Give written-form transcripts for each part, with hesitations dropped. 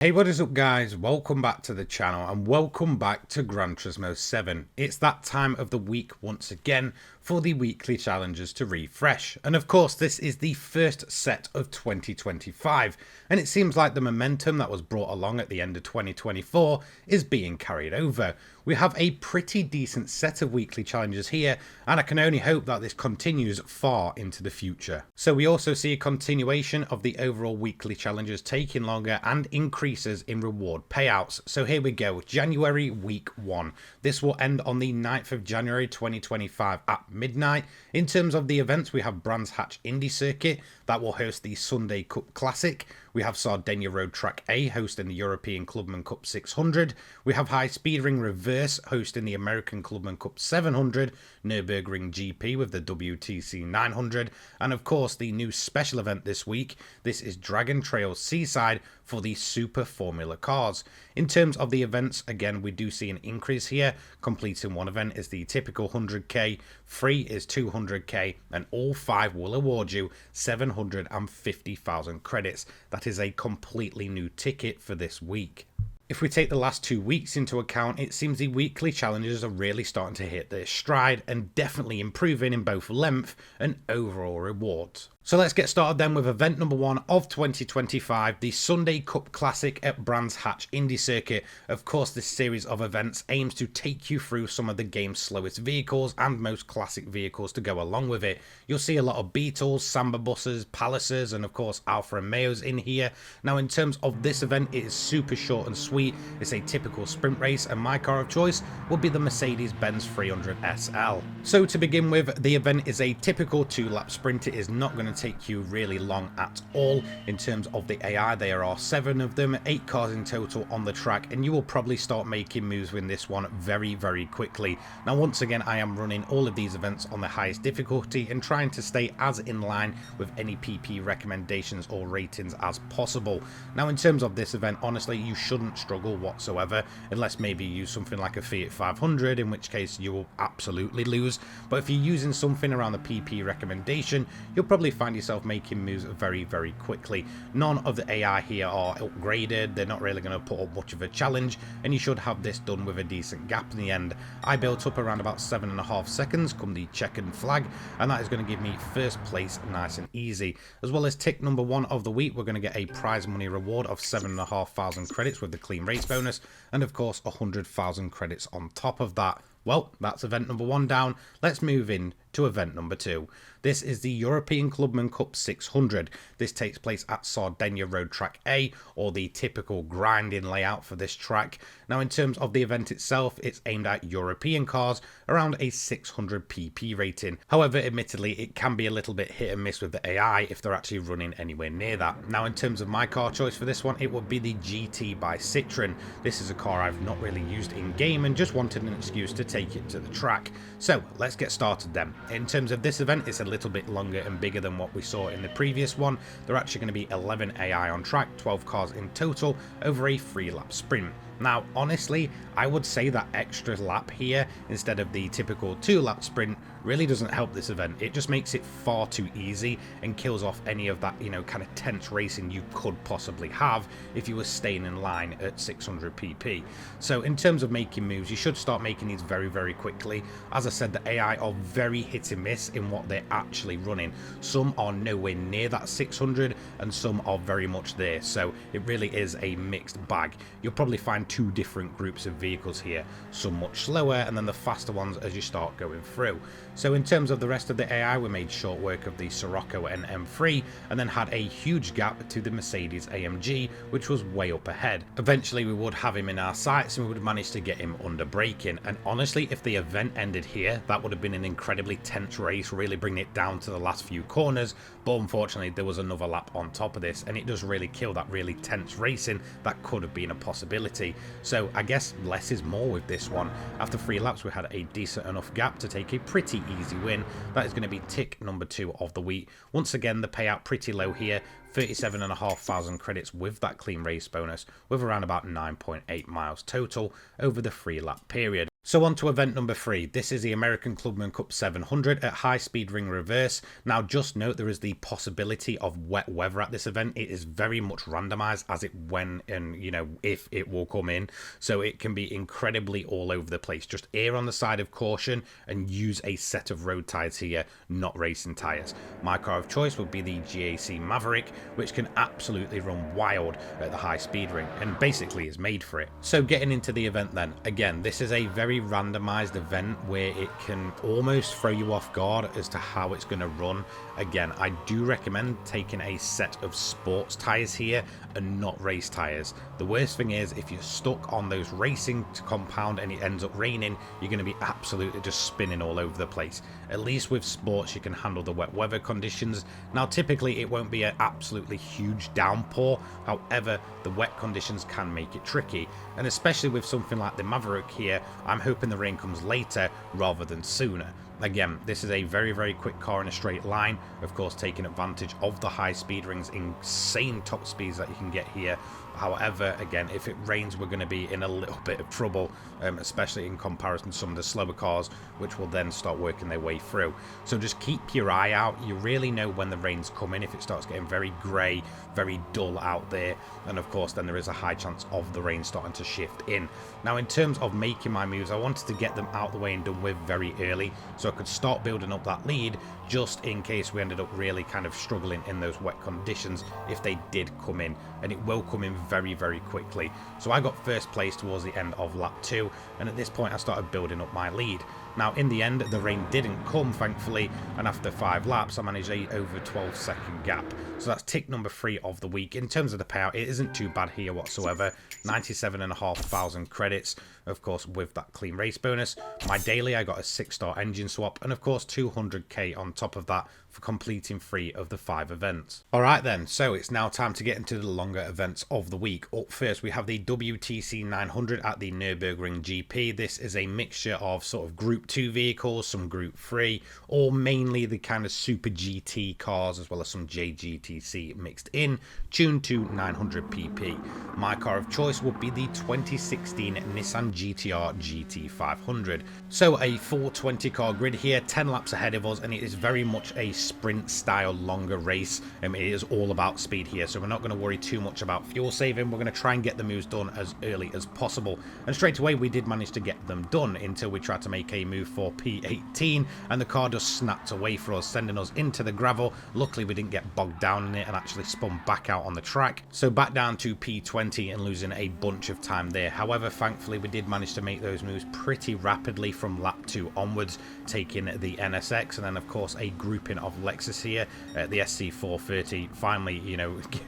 Hey, what is up guys? Welcome back to the channel and welcome back to Gran Turismo 7. It's that time of the week once again for the weekly challenges to refresh. And of course this is the first set of 2025 and it seems like the momentum that was brought along at the end of 2024 is being carried over. We have a pretty decent set of weekly challenges here and I can only hope that this continues far into the future. So we also see a continuation of the overall weekly challenges taking longer and increases in reward payouts. So here we go, January week 1. This will end on the 9th of January 2025 at midnight. In terms of the events, we have Brands Hatch Indy Circuit that will host the Sunday Cup Classic. We have Sardegna Road Track A hosting the European Clubman Cup 600. We have High Speed Ring Reverse hosting the American Clubman Cup 700, Nürburgring GP with the WTC900, and of course the new special event this week. This is Dragon Trail Seaside for the Super Formula cars. In terms of the events, again, we do see an increase here. Completing one event is the typical 100k, free is 200k, and all 5 will award you 750,000 credits. That is a completely new ticket for this week. If we take the last 2 weeks into account, it seems the weekly challenges are really starting to hit their stride and definitely improving in both length and overall rewards. So let's get started then with event number 1 of 2025, the Sunday Cup Classic at Brands Hatch Indy Circuit. Of course, this series of events aims to take you through some of the game's slowest vehicles and most classic vehicles to go along with it. You'll see a lot of Beetles, Samba buses, Palaces, and of course Alfa Romeos in here. Now in terms of this event, it is super short and sweet. It's a typical sprint race and my car of choice would be the Mercedes-Benz 300 SL. So to begin with, the event is a typical 2-lap sprint. It is not going to take you really long at all. In terms of the AI, there are 7 of them, 8 cars in total on the track, and you will probably start making moves in this one very quickly. Now once again, I am running all of these events on the highest difficulty and trying to stay as in line with any PP recommendations or ratings as possible. Now in terms of this event, honestly, you shouldn't struggle whatsoever unless maybe you use something like a Fiat 500, in which case you will absolutely lose. But if you're using something around the PP recommendation, you'll probably find yourself making moves very quickly. None of the AI here are upgraded. They're not really going to put up much of a challenge, and you should have this done with a decent gap in the end. I built up around about 7.5 seconds come the checkered flag, and that is going to give me first place nice and easy. As well as tick number 1 of the week, we're going to get a prize money reward of 7,500 credits with the clean race bonus, and of course 100,000 credits on top of that. Well, that's event number 1 down. Let's move in to event number 2. This is the European Clubman Cup 600. This takes place at Sardegna Road Track A, or the typical grinding layout for this track. Now in terms of the event itself, it's aimed at European cars around a 600 PP rating. However, admittedly, it can be a little bit hit and miss with the AI if they're actually running anywhere near that. Now in terms of my car choice for this one, it would be the GT by Citroen. This is a car I've not really used in game and just wanted an excuse to take it to the track. So let's get started then. In terms of this event, it's a little bit longer and bigger than what we saw in the previous one. There are actually going to be 11 AI on track, 12 cars in total over a 3-lap sprint. Now, honestly, I would say that extra lap here instead of the typical 2-lap sprint really doesn't help this event. It just makes it far too easy and kills off any of that, kind of tense racing you could possibly have if you were staying in line at 600 PP. So in terms of making moves, you should start making these very quickly. As I said, the AI are very hit and miss in what they're actually running. Some are nowhere near that 600 and some are very much there. So it really is a mixed bag. You'll probably find 2 different groups of vehicles here, some much slower and then the faster ones as you start going through. So in terms of the rest of the AI, we made short work of the Sirocco and M3 and then had a huge gap to the Mercedes AMG, which was way up ahead. Eventually we would have him in our sights and we would manage to get him under braking, and honestly if the event ended here, that would have been an incredibly tense race, really bringing it down to the last few corners. But unfortunately there was another lap on top of this and it does really kill that really tense racing that could have been a possibility. So I guess less is more with this one. After 3 laps we had a decent enough gap to take a pretty easy win. That is going to be tick number 2 of the week. Once again, the payout pretty low here, 37,500 credits with that clean race bonus, with around about 9.8 miles total over the 3-lap period. So on to event number 3. This is the American Clubman Cup 700 at high speed ring reverse. Now just note there is the possibility of wet weather at this event. It is very much randomized as it when and if it will come in. So it can be incredibly all over the place. Just err on the side of caution and use a set of road tires here, not racing tires. My car of choice would be the GAC Maverick, which can absolutely run wild at the high speed ring and basically is made for it. So getting into the event then, again, this is a very randomized event where it can almost throw you off guard as to how it's going to run. Again, I do recommend taking a set of sports tires here and not race tires. The worst thing is if you're stuck on those racing compound and it ends up raining, you're going to be absolutely just spinning all over the place. At least with sports you can handle the wet weather conditions. Now typically it won't be an absolutely huge downpour, however the wet conditions can make it tricky, and especially with something like the Maverick here, I'm hoping the rain comes later rather than sooner. Again, this is a very, very quick car in a straight line, of course taking advantage of the high speed rings, insane top speeds that you can get here. However, again, if it rains, we're going to be in a little bit of trouble, especially in comparison to some of the slower cars, which will then start working their way through. So just keep your eye out. You really know when the rain's coming, if it starts getting very grey, very dull out there. And of course, then there is a high chance of the rain starting to shift in. Now, in terms of making my moves, I wanted to get them out the way and done with very early, so I could start building up that lead, just in case we ended up really kind of struggling in those wet conditions if they did come in, and it will come in very, very quickly. So I got first place towards the end of lap 2, and at this point I started building up my lead. Now in the end the rain didn't come, thankfully, and after 5 laps I managed a over 12-second gap. So that's tick number 3 of the week. In terms of the payout, it isn't too bad here whatsoever. 97,500 credits, of course with that clean race bonus. My daily, I got a 6-star engine swap, and of course 200k on top of that for completing 3 of the 5 events. Alright then, so it's now time to get into the longer events of the week. Up first we have the WTC900 at the Nürburgring GP. This is a mixture of sort of Group 2 vehicles, some Group 3, or mainly the kind of Super GT cars, as well as some JGTC mixed in, tuned to 900 pp. My car of choice would be the 2016 Nissan GTR GT500. So a 420 car grid here, 10 laps ahead of us, and it is very much a sprint style longer race. It is all about speed here, so we're not going to worry too much about fuel saving. We're going to try and get the moves done as early as possible, and straight away we did manage to get them done until we tried to make a move for P18 and the car just snapped away for us, sending us into the gravel. Luckily we didn't get bogged down in it and actually spun back out on the track, so back down to P20 and losing a bunch of time there. However, thankfully we did manage to make those moves pretty rapidly from lap 2 onwards, taking the NSX and then of course a grouping of Lexus here, the SC430 finally,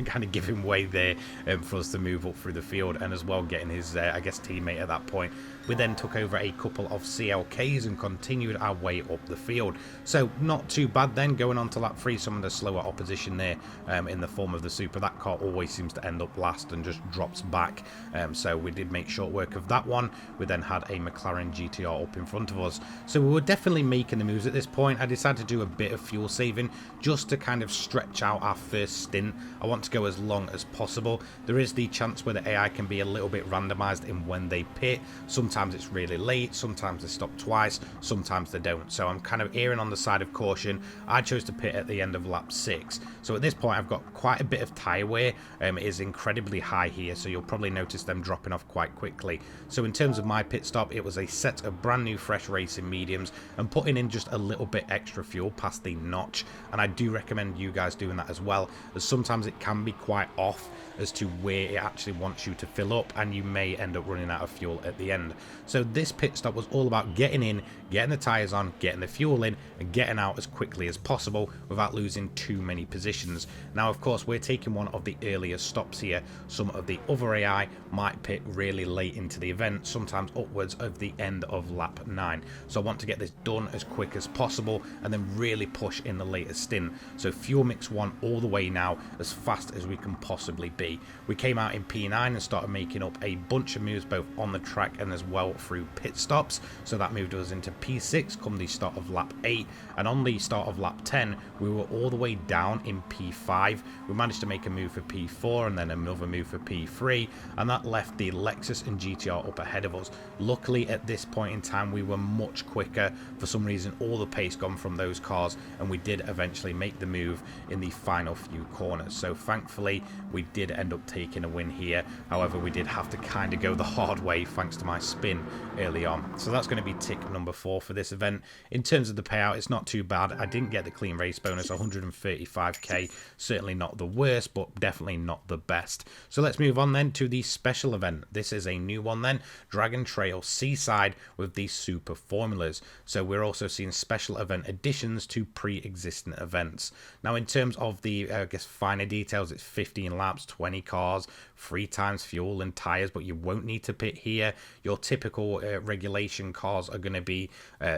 kind of giving way there for us to move up through the field, and as well getting his, I guess, teammate at that point. We then took over a couple of CLKs and continued our way up the field. So not too bad then. Going on to lap 3, some of the slower opposition there in the form of the Super. That car always seems to end up last and just drops back. So we did make short work of that one. We then had a McLaren GTR up in front of us. So we were definitely making the moves at this point. I decided to do a bit of fuel saving just to kind of stretch out our first stint. I want to go as long as possible. There is the chance where the AI can be a little bit randomized in when they pit. Sometimes it's really late, sometimes they stop twice, sometimes they don't. So I'm kind of erring on the side of caution. I chose to pit at the end of lap 6. So at this point I've got quite a bit of tyre wear. It is incredibly high here, so you'll probably notice them dropping off quite quickly. So in terms of my pit stop, it was a set of brand new fresh racing mediums and putting in just a little bit extra fuel past the notch. And I do recommend you guys doing that as well, as sometimes it can be quite off as to where it actually wants you to fill up, and you may end up running out of fuel at the end. So this pit stop was all about getting in, getting the tyres on, getting the fuel in, and getting out as quickly as possible without losing too many positions. Now of course we're taking one of the earlier stops here. Some of the other AI might pit really late into the event, sometimes upwards of the end of lap 9. So I want to get this done as quick as possible and then really push in the latest stint. So fuel mix 1 all the way now, as fast as we can possibly be. We came out in P9 and started making up a bunch of moves both on the track and as well through pit stops. So that moved us into P6 come the start of lap 8, and on the start of lap 10 we were all the way down in P5. We managed to make a move for P4 and then another move for P3, and that left the Lexus and GTR up ahead of us. Luckily at this point in time we were much quicker. For some reason all the pace gone from those cars, and we did eventually make the move in the final few corners. So thankfully we did end up taking a win here. However, we did have to kind of go the hard way thanks to my spin early on. So that's going to be tick number 4 for this event. In terms of the payout, it's not too bad. I didn't get the clean race bonus, 135k. Certainly not the worst, but definitely not the best. So let's move on then to the special event. This is a new one then, Dragon Trail Seaside with the super formulas. So we're also seeing special event additions to pre-existing events. Now in terms of the I guess finer details, it's 15 laps, 20 cars, 3 times fuel and tires, but you won't need to pit here. Your typical regulation cars are going to be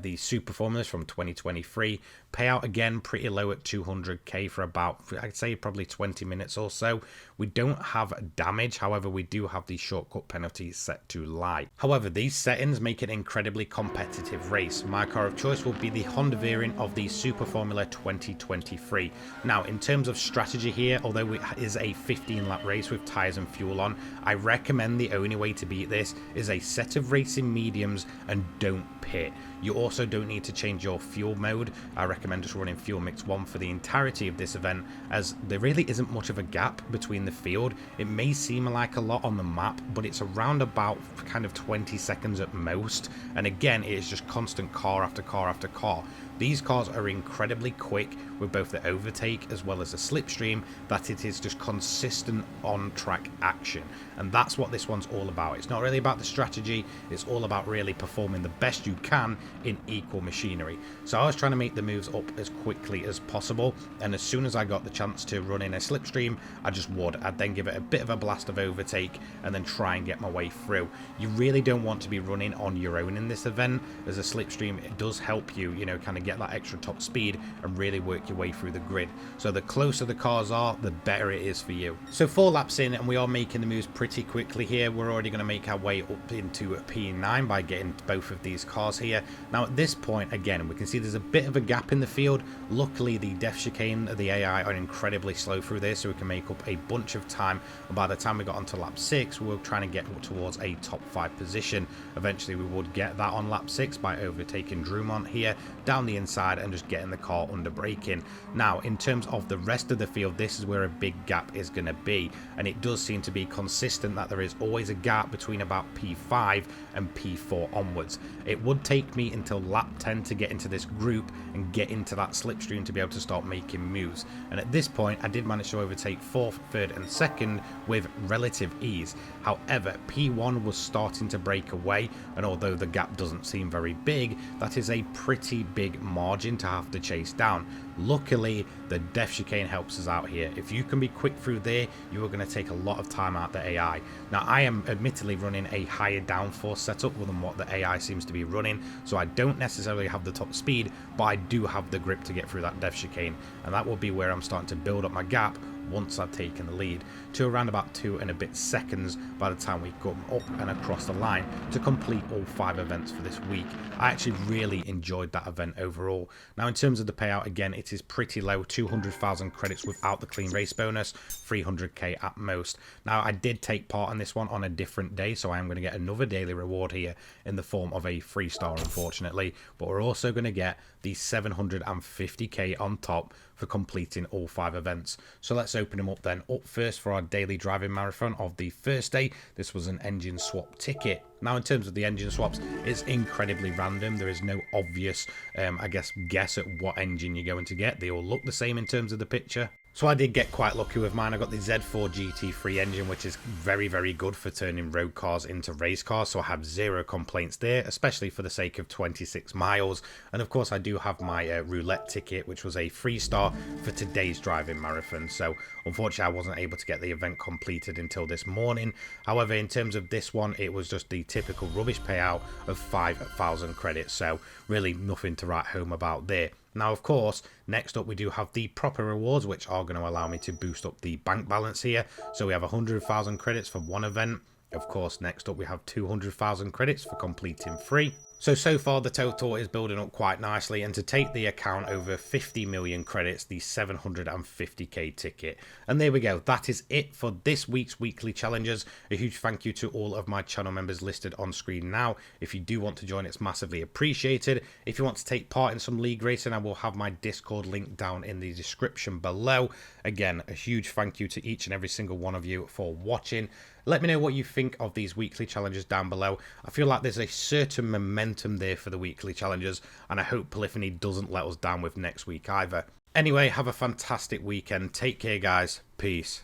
the super formulas from 2023. Payout again pretty low at 200k for about, I'd say probably 20 minutes or so. We don't have damage, however we do have the shortcut penalties set to light. However, these settings make it an incredibly competitive race. My car of choice will be the Honda variant of the Super Formula 2023. Now in terms of strategy here, although it is a 15 lap race with tyres and fuel on, I recommend the only way to beat this is a set of racing mediums and don't pit. You also don't need to change your fuel mode. I recommend just running fuel mix 1 for the entirety of this event, as there really isn't much of a gap between the field. It may seem like a lot on the map, but it's around about kind of 20 seconds at most, and again it is just constant car after car after car. These cars are incredibly quick with both the overtake as well as the slipstream, that it is just consistent on-track action. And that's what this one's all about. It's not really about the strategy, it's all about really performing the best you can in equal machinery. So I was trying to make the moves up as quickly as possible, and as soon as I got the chance to run in a slipstream, I just would. I'd then give it a bit of a blast of overtake and then try and get my way through. You really don't want to be running on your own in this event, as a slipstream, it does help you, you know, kind of get that extra top speed and really work your way through the grid. So the closer the cars are, the better it is for you. So 4 laps in and we are making the moves pretty quickly here. We're already going to make our way up into a P9 by getting both of these cars here. Now at this point, again, we can see there's a bit of a gap in the field. Luckily the def chicane, the AI are incredibly slow through this, so we can make up a bunch of time, and by the time we got onto lap 6 we were trying to get towards a top 5 position. Eventually we would get that on lap 6 by overtaking Drumont here down the inside and just getting the car under braking. Now in terms of the rest of the field, this is where a big gap is going to be, and it does seem to be consistent that there is always a gap between about P5 and P4 onwards. It would take me until lap 10 to get into this group and get into that slipstream to be able to start making moves, and at this point I did manage to overtake 4th, 3rd and 2nd with relative ease. However, P1 was starting to break away, and although the gap doesn't seem very big, that is a pretty big margin to have to chase down. Luckily the def chicane helps us out here. If you can be quick through there, you are going to take a lot of time out the AI. Now I am admittedly running a higher downforce setup than what the AI seems to be running, so I don't necessarily have the top speed, but I do have the grip to get through that def chicane, and that will be where I'm starting to build up my gap once I've taken the lead to around about 2 and a bit seconds by the time we come up and across the line to complete all 5 events for this week. I actually really enjoyed that event overall. Now in terms of the payout, again it is pretty low, 200,000 credits without the clean race bonus, 300k at most. Now I did take part in this one on a different day, so I am going to get another daily reward here in the form of a 3-star unfortunately, but we're also going to get the 750k on top for completing all 5 events. So let's open them up then. Up first for our daily driving marathon of the first day, this was an engine swap ticket. Now in terms of the engine swaps, it's incredibly random. There is no obvious I guess at what engine you're going to get. They all look the same in terms of the picture. So I did get quite lucky with mine. I got the Z4 GT3 engine, which is very, very good for turning road cars into race cars. So I have 0 complaints there, especially for the sake of 26 miles. And of course, I do have my roulette ticket, which was a 3-star for today's driving marathon. So unfortunately, I wasn't able to get the event completed until this morning. However, in terms of this one, it was just the typical rubbish payout of 5,000 credits. So really nothing to write home about there. Now, of course, next up we do have the proper rewards, which are going to allow me to boost up the bank balance here. So we have 100,000 credits for one event. Of course, next up we have 200,000 credits for completing 3. So far the total is building up quite nicely, and to take the account over 50 million credits, the 750k ticket. And there we go, that is it for this week's weekly challenges. A huge thank you to all of my channel members listed on screen now. If you do want to join, it's massively appreciated. If you want to take part in some league racing, I will have my Discord link down in the description below. Again, a huge thank you to each and every single one of you for watching. Let me know what you think of these weekly challenges down below. I feel like there's a certain momentum there for the weekly challenges, and I hope Polyphony doesn't let us down with next week either. Anyway, have a fantastic weekend. Take care, guys. Peace.